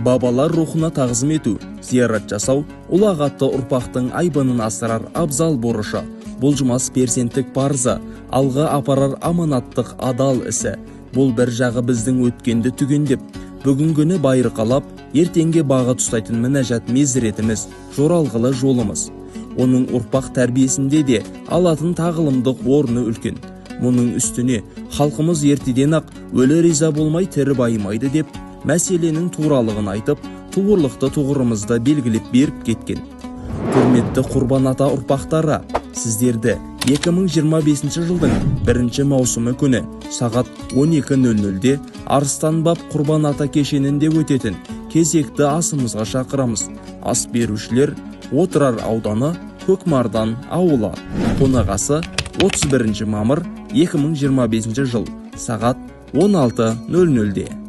бабалар рухына тағзым ету, зиярат жасау ұлағатты ұрпақтың айбынын асырар абзал борышы, бұлжымас перзенттік парызы, алға апарар аманаттық адал ісі. Бұл бір жағы біздің өткенді түгендеп, бүгінгіні байырқалап, ертеңге бағыт ұстайтын мінәжат мезіретіміз, жоралғылы жолымыз. Оның ұрпақ тәрбиесінде де алатын тағылымдық орны үлкен. Мұның үстіне халқымыз ертеден-ақ өлі риза болмай тірі байымайды деп, мәселенің туралығын айтып, туырлықты тұғырымызды белгілеп беріп кеткен. Құрметті Құрбан ата ұрпақтары, сіздерді 2025 жылдың 1 маусымы күні сағат 12:00-де Арыстан баб Құрбан ата кешенінде өтетін кезекті асымызға шақырамыз. Ас берушілер Отырар ауданы Көкмардан ауылы. Қонағасы 31 мамыр 2025 жыл сағат 16:00-де.